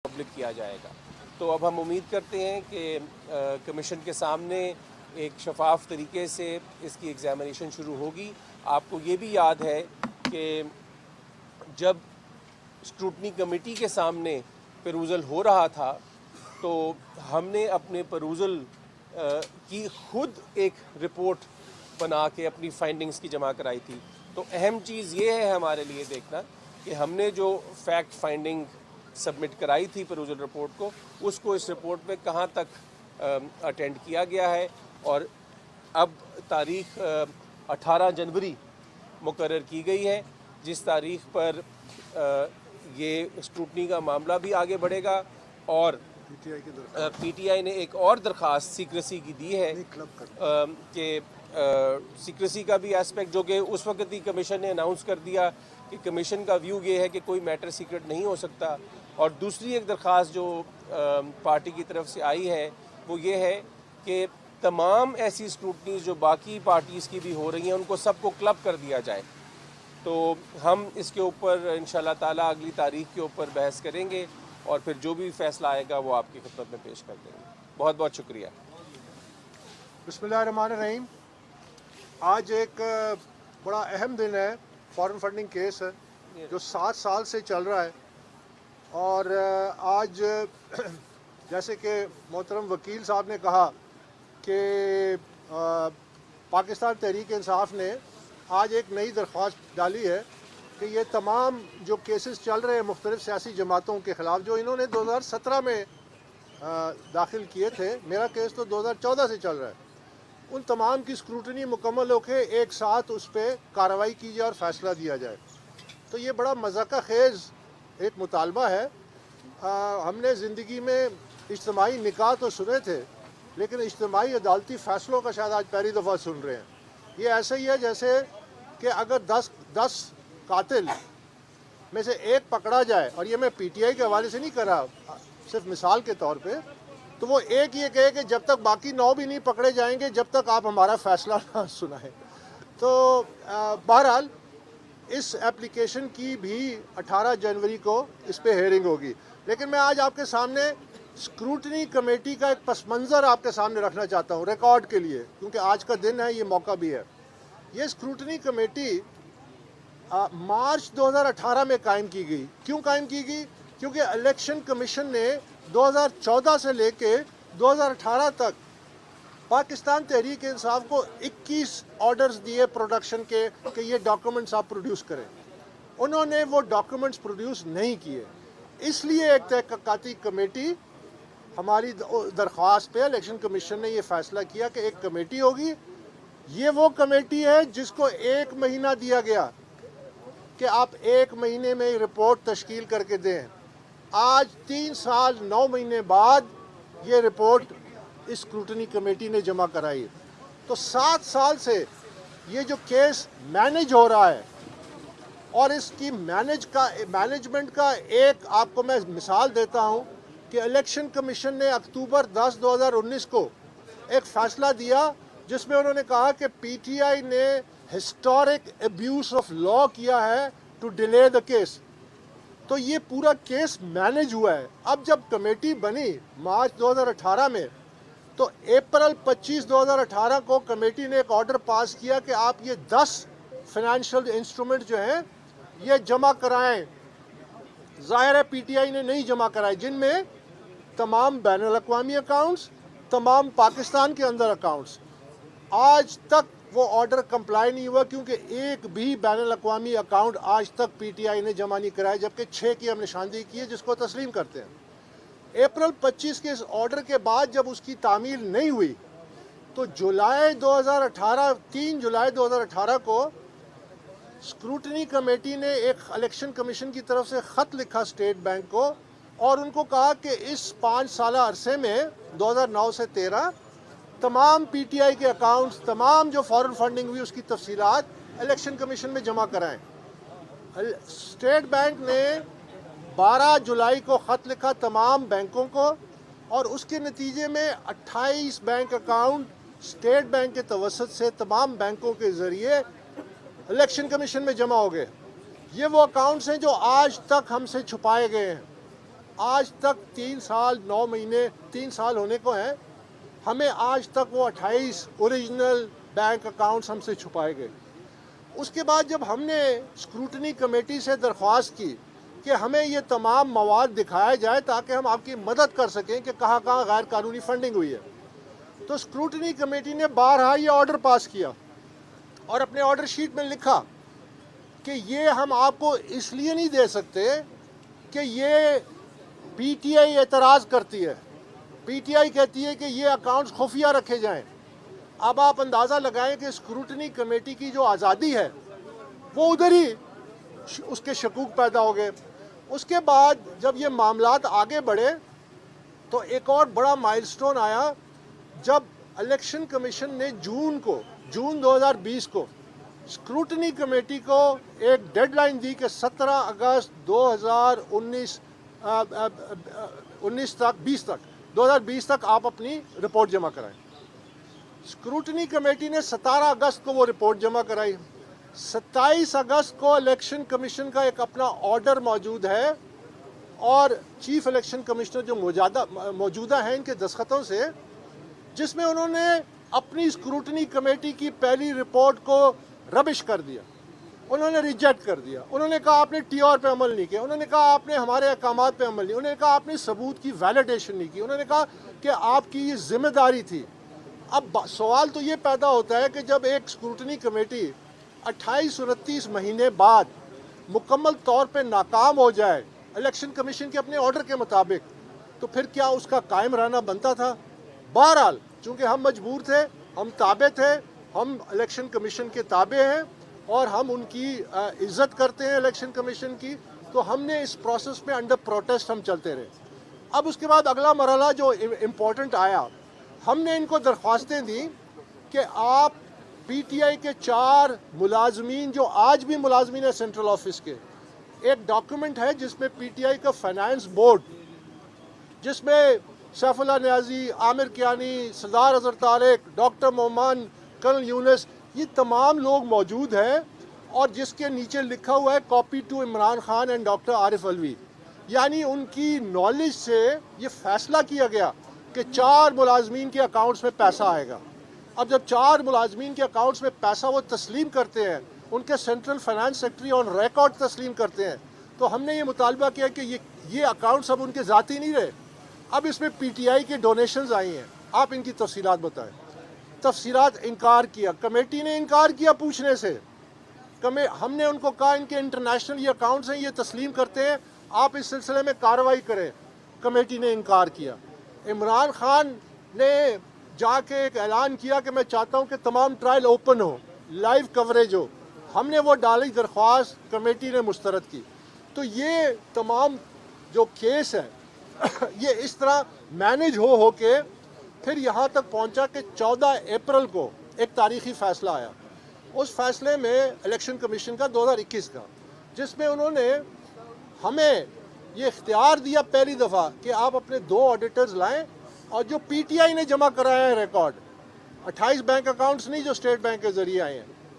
Public کیا جائے گا۔ تو اب ہم امید کرتے ہیں کہ کمیشن کے سامنے ایک شفاف طریقے سے اس کی ایگزامینیشن شروع ہوگی۔ آپ کو یہ بھی یاد ہے کہ جب اسکروٹنی کمیٹی کے سامنے پروزل ہو رہا تھا تو ہم نے اپنے پروزل کی خود ایک رپورٹ بنا کے اپنی فائنڈنگز کی جمع کرائی تھی۔ تو اہم چیز یہ ہے ہمارے لیے دیکھنا کہ ہم نے جو فیکٹ فائنڈنگ سبمٹ کرائی تھی پروزل رپورٹ کو، اس کو اس رپورٹ میں کہاں تک اٹینڈ کیا گیا ہے، اور اب تاریخ 18 جنوری مقرر کی گئی ہے جس تاریخ پر یہ اسکروٹنی کا معاملہ بھی آگے بڑھے گا، اور پی ٹی آئی نے ایک اور درخواست سیکریسی کی دی ہے کہ سیکریسی کا بھی ایسپیکٹ، جو کہ اس وقت ہی کمیشن نے اناؤنس کر دیا کہ کمیشن کا ویو یہ ہے کہ کوئی میٹر سیکرٹ نہیں ہو سکتا، اور دوسری ایک درخواست جو پارٹی کی طرف سے آئی ہے وہ یہ ہے کہ تمام ایسی اسکروٹنیز جو باقی پارٹیز کی بھی ہو رہی ہیں ان کو سب کو کلب کر دیا جائے۔ تو ہم اس کے اوپر انشاءاللہ تعالیٰ اگلی تاریخ کے اوپر بحث کریں گے، اور پھر جو بھی فیصلہ آئے گا وہ آپ کی خدمت میں پیش کر دیں گے۔ بہت بہت شکریہ۔ بسم اللہ الرحمن الرحیم۔ آج ایک بڑا اہم دن ہے، فارن فنڈنگ کیس ہے جو 7 سال سے چل رہا ہے، اور آج جیسے کہ محترم وکیل صاحب نے کہا کہ پاکستان تحریک انصاف نے آج ایک نئی درخواست ڈالی ہے کہ یہ تمام جو کیسز چل رہے ہیں مختلف سیاسی جماعتوں کے خلاف جو انہوں نے 2017 میں داخل کیے تھے، میرا کیس تو 2014 سے چل رہا ہے، ان تمام کی اسکروٹنی مکمل ہو کے ایک ساتھ اس پہ کارروائی کی جائے اور فیصلہ دیا جائے۔ تو یہ بڑا مذاقہ خیز ایک مطالبہ ہے۔ ہم نے زندگی میں اجتماعی نکاح تو سنے تھے، لیکن اجتماعی عدالتی فیصلوں کا شاید آج پہلی دفعہ سن رہے ہیں۔ یہ ایسے ہی ہے جیسے کہ اگر 10 قاتل میں سے ایک پکڑا جائے، اور یہ میں پی ٹی آئی کے حوالے سے نہیں کر رہا، صرف مثال کے طور پہ، تو وہ ایک یہ کہے کہ جب تک باقی 9 بھی نہیں پکڑے جائیں گے جب تک آپ ہمارا فیصلہ نہ سنائیں۔ تو بہرحال اس اپلیکیشن کی بھی 18 جنوری کو اس پہ ہیئرنگ ہوگی، لیکن میں آج آپ کے سامنے اسکروٹنی کمیٹی کا ایک پس منظر آپ کے سامنے رکھنا چاہتا ہوں ریکارڈ کے لیے، کیونکہ آج کا دن ہے، یہ موقع بھی ہے۔ یہ اسکروٹنی کمیٹی مارچ 2018 میں قائم کی گئی۔ کیوں قائم کی گئی؟ کیونکہ الیکشن کمیشن نے 2014 سے لے کے 2018 تک پاکستان تحریک انصاف کو 21 آرڈرز دیے پروڈکشن کے کہ یہ ڈاکومنٹس آپ پروڈیوس کریں۔ انہوں نے وہ ڈاکومنٹس پروڈیوس نہیں کیے، اس لیے ایک تحقیقاتی کمیٹی ہماری درخواست پہ الیکشن کمیشن نے یہ فیصلہ کیا کہ ایک کمیٹی ہوگی۔ یہ وہ کمیٹی ہے جس کو 1 مہینہ دیا گیا کہ آپ 1 مہینے میں رپورٹ تشکیل کر کے دیں۔ آج 3 سال 9 مہینے بعد یہ رپورٹ اس اسکروٹنی کمیٹی نے جمع کرائی۔ تو 7 سال سے یہ جو کیس مینج ہو رہا ہے، اور اس کی مینجمنٹ کا ایک آپ کو میں مثال دیتا ہوں کہ الیکشن کمیشن نے اکتوبر 10 2019 کو ایک فیصلہ دیا جس میں انہوں نے کہا کہ پی ٹی آئی نے ہسٹورک ابیوز آف لا کیا ہے ٹو ڈیلے دا کیس۔ تو یہ پورا کیس مینج ہوا ہے۔ اب جب کمیٹی بنی مارچ 2018 میں، تو اپریل 25 2018 کو کمیٹی نے ایک آرڈر پاس کیا کہ آپ یہ 10 فائنینشیل انسٹرومنٹ جو ہیں یہ جمع کرائیں۔ ظاہر ہے پی ٹی آئی نے نہیں جمع کرائے، جن میں تمام بین الاقوامی اکاؤنٹس، تمام پاکستان کے اندر اکاؤنٹس۔ آج تک وہ آرڈر کمپلائی نہیں ہوا، کیونکہ ایک بھی بین الاقوامی اکاؤنٹ آج تک پی ٹی آئی نے جمع نہیں کرائے، جبکہ 6 کی ہم نشاندہی کی ہے جس کو تسلیم کرتے ہیں۔ اپریل 25 کے اس آرڈر کے بعد جب اس کی تعمیل نہیں ہوئی تو 3 جولائی 2018 کو اسکروٹنی کمیٹی نے ایک الیکشن کمیشن کی طرف سے خط لکھا اسٹیٹ بینک کو، اور ان کو کہا کہ اس 5 سالہ عرصے میں 2009 سے 13 تمام پی ٹی آئی کے اکاؤنٹس، تمام جو فارن فنڈنگ ہوئی اس کی تفصیلات الیکشن کمیشن میں جمع کرائیں۔ اسٹیٹ بینک نے 12 جولائی کو خط لکھا تمام بینکوں کو، اور اس کے نتیجے میں 28 بینک اکاؤنٹ اسٹیٹ بینک کے توسط سے تمام بینکوں کے ذریعے الیکشن کمیشن میں جمع ہو گئے۔ یہ وہ اکاؤنٹس ہیں جو آج تک ہم سے چھپائے گئے ہیں۔ آج تک 3 سال 9 مہینے 3 سال ہونے کو ہیں، ہمیں آج تک وہ 28 اوریجنل بینک اکاؤنٹس ہم سے چھپائے گئے۔ اس کے بعد جب ہم نے اسکروٹنی کمیٹی سے درخواست کی کہ ہمیں یہ تمام مواد دکھایا جائے تاکہ ہم آپ کی مدد کر سکیں کہ کہاں کہاں غیر قانونی فنڈنگ ہوئی ہے، تو اسکروٹنی کمیٹی نے بارہا یہ آرڈر پاس کیا اور اپنے آرڈر شیٹ میں لکھا کہ یہ ہم آپ کو اس لیے نہیں دے سکتے کہ یہ پی ٹی آئی اعتراض کرتی ہے، پی ٹی آئی کہتی ہے کہ یہ اکاؤنٹس خفیہ رکھے جائیں۔ اب آپ اندازہ لگائیں کہ اسکروٹنی کمیٹی کی جو آزادی ہے وہ ادھر ہی اس کے شکوک پیدا ہو گئے۔ اس کے بعد جب یہ معاملات آگے بڑھے تو ایک اور بڑا مائل سٹون آیا جب الیکشن کمیشن نے جون 2020 کو اسکروٹنی کمیٹی کو ایک ڈیڈ لائن دی کہ 17 اگست 2020 تک آپ اپنی رپورٹ جمع کرائیں۔ اسکروٹنی کمیٹی نے 17 اگست کو وہ رپورٹ جمع کرائی۔ 27 اگست کو الیکشن کمیشن کا ایک اپنا آرڈر موجود ہے اور چیف الیکشن کمشنر جو موجودہ ہیں ان کے دستخطوں سے، جس میں انہوں نے اپنی اسکروٹنی کمیٹی کی پہلی رپورٹ کو ربش کر دیا، انہوں نے ریجیکٹ کر دیا۔ انہوں نے کہا آپ نے ٹی آر پہ عمل نہیں کیا، انہوں نے کہا آپ نے ہمارے احکامات پہ عمل نہیں، انہوں نے کہا آپ نے ثبوت کی ویلیڈیشن نہیں کی، انہوں نے کہا کہ آپ کی یہ ذمہ داری تھی۔ اب سوال تو یہ پیدا ہوتا ہے کہ جب ایک اسکروٹنی کمیٹی 28-29 مہینے بعد مکمل طور پہ ناکام ہو جائے الیکشن کمیشن کے اپنے آرڈر کے مطابق، تو پھر کیا اس کا قائم رہنا بنتا تھا؟ بہرحال چونکہ ہم مجبور تھے، ہم تابع تھے، ہم الیکشن کمیشن کے تابع ہیں اور ہم ان کی عزت کرتے ہیں الیکشن کمیشن کی، تو ہم نے اس پروسیس میں انڈر پروٹیسٹ ہم چلتے رہے۔ اب اس کے بعد اگلا مرحلہ جو امپورٹنٹ آیا، ہم نے ان کو درخواستیں دیں کہ آپ پی ٹی آئی کے 4 ملازمین جو آج بھی ملازمین ہیں سینٹرل آفس کے، ایک ڈاکیومنٹ ہے جس میں پی ٹی آئی کا فائنانس بورڈ، جس میں سیف اللہ نیازی، عامر کیانی، سردار اظہر طارق، ڈاکٹر مومن، کرنل یونس، یہ تمام لوگ موجود ہیں، اور جس کے نیچے لکھا ہوا ہے copy to Imran Khan and doctor Arif Alvi, یعنی ان کی نالج سے یہ فیصلہ کیا گیا کہ 4 ملازمین کے اکاؤنٹس میں پیسہ آئے گا۔ اب جب 4 ملازمین کے اکاؤنٹس میں پیسہ وہ تسلیم کرتے ہیں، ان کے central finance secretary on record تسلیم کرتے ہیں، تو ہم نے یہ مطالبہ کیا کہ یہ اکاؤنٹس اب ان کے ذاتی نہیں رہے، اب اس میں پی ٹی آئی کے ڈونیشنز آئی ہیں، آپ ان کی تفصیلات بتائیں۔ تفصیلات انکار کیا، کمیٹی نے انکار کیا پوچھنے سے۔ ہم نے ان کو کہا ان کے انٹرنیشنل یہ اکاؤنٹس ہیں، یہ تسلیم کرتے ہیں، آپ اس سلسلے میں کارروائی کریں۔ کمیٹی نے انکار کیا۔ عمران خان نے جا کے ایک اعلان کیا کہ میں چاہتا ہوں کہ تمام ٹرائل اوپن ہو، لائیو کوریج ہو۔ ہم نے وہ ڈالی درخواست، کمیٹی نے مسترد کی۔ تو یہ تمام جو کیس ہے یہ اس طرح مینیج ہو کے پھر یہاں تک پہنچا کہ 14 اپریل کو ایک تاریخی فیصلہ آیا۔ اس فیصلے میں الیکشن کمیشن کا 2021 کا، جس میں انہوں نے ہمیں یہ اختیار دیا پہلی دفعہ کہ آپ اپنے 2 آڈیٹرز لائیں، اور جو پی ٹی آئی نے جمع کرایا ہے ریکارڈ، 28 بینک اکاؤنٹس نہیں جو اسٹیٹ بینک کے ذریعے آئے ہیں،